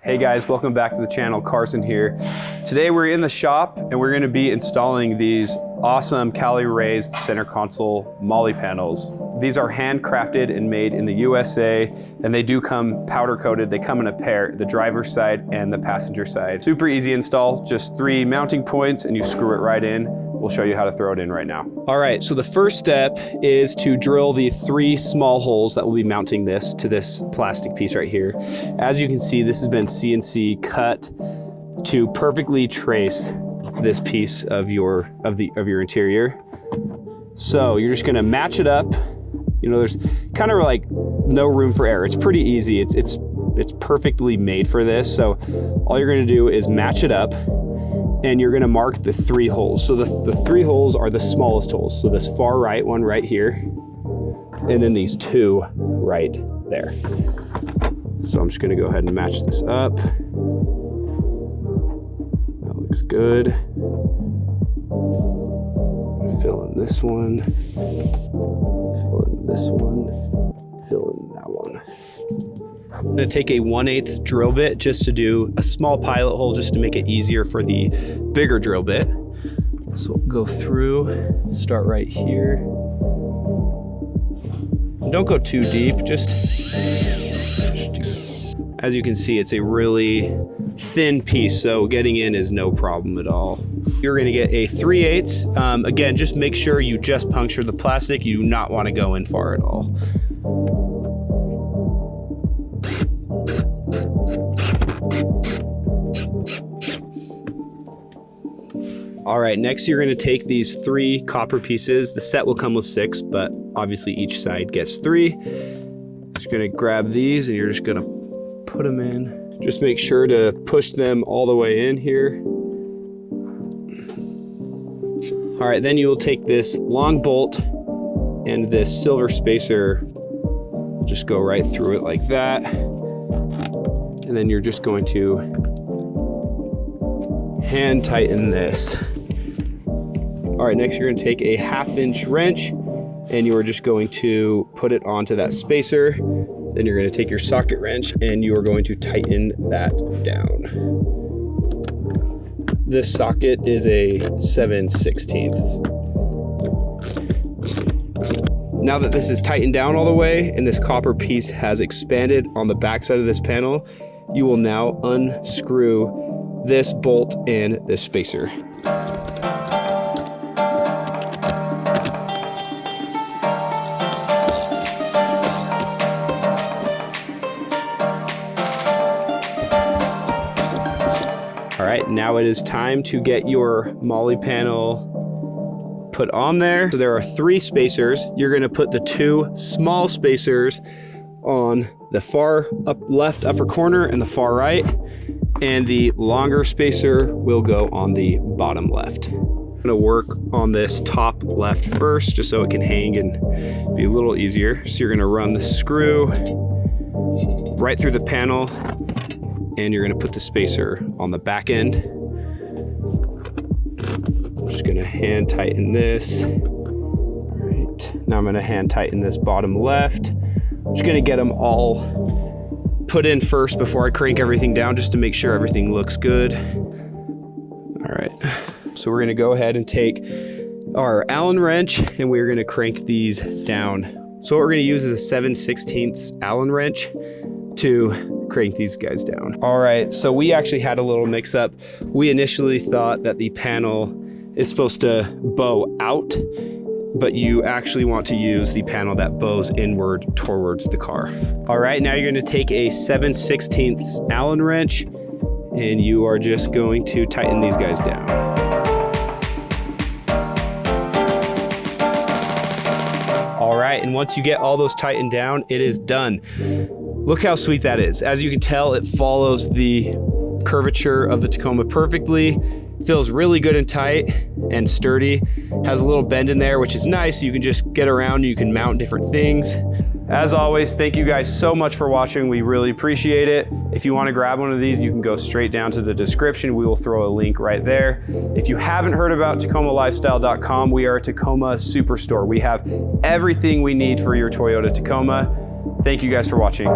Hey guys, welcome back to the channel. Carson here. Today we're in the shop and we're going to be installing these awesome Cali raised center console Molle panels. These are handcrafted and made in the USA, and they do come powder coated. They come in a pair, the driver's side and the passenger side. Super easy install, just 3 mounting points and you screw it right in. We'll show you how to throw it in right now. All right, so the first step is to drill the 3 small holes that will be mounting this to this plastic piece right here. As you can see, this has been CNC cut to perfectly trace this piece of your interior. So you're just gonna match it up. You know, there's kind of like no room for error. It's pretty easy. It's perfectly made for this. So all you're gonna do is match it up, and you're gonna mark the 3 holes. So the 3 holes are the smallest holes. So this far right one right here, and then these 2 right there. So I'm just gonna go ahead and match this up. That looks good. Fill in this one, fill in this one, fill in that one. I'm gonna take a 1/8 drill bit just to do a small pilot hole, just to make it easier for the bigger drill bit. So we'll go through, start right here. And don't go too deep, just as you can see, it's a really thin piece, so getting in is no problem at all. You're gonna get a 3/8. Again, just make sure you just puncture the plastic. You do not wanna go in far at all. All right, next you're gonna take these 3 copper pieces. The set will come with 6, but obviously each side gets 3. Just gonna grab these and you're just gonna put them in. Just make sure to push them all the way in here. All right, then you will take this long bolt and this silver spacer, just go right through it like that. And then you're just going to hand tighten this. All right, next you're gonna take a 1/2" wrench and you are just going to put it onto that spacer. Then you're gonna take your socket wrench and you are going to tighten that down. This socket is a 7/16. Now that this is tightened down all the way and this copper piece has expanded on the back side of this panel, you will now unscrew this bolt and this spacer. All right, now it is time to get your Molle panel put on there. So there are 3 spacers. You're gonna put the 2 small spacers on the far left upper corner and the far right, and the longer spacer will go on the bottom left. I'm gonna work on this top left first, just so it can hang and be a little easier. So you're gonna run the screw right through the panel, and you're gonna put the spacer on the back end. I'm just gonna hand tighten this. All right, now I'm gonna hand tighten this bottom left. I'm just gonna get them all put in first before I crank everything down, just to make sure everything looks good. All right, so we're gonna go ahead and take our Allen wrench and we're gonna crank these down. So what we're gonna use is a 7/16 Allen wrench to crank these guys down. All right, so we actually had a little mix up. We initially thought that the panel is supposed to bow out, but you actually want to use the panel that bows inward towards the car. All right, now you're gonna take a 7/16 Allen wrench and you are just going to tighten these guys down. All right, and once you get all those tightened down, it is done. Look how sweet that is. As you can tell, it follows the curvature of the Tacoma perfectly. Feels really good and tight and sturdy. Has a little bend in there, which is nice. You can just get around, you can mount different things. As always, thank you guys so much for watching. We really appreciate it. If you want to grab one of these, you can go straight down to the description. We will throw a link right there. If you haven't heard about TacomaLifestyle.com, we are a Tacoma superstore. We have everything we need for your Toyota Tacoma. Thank you guys for watching.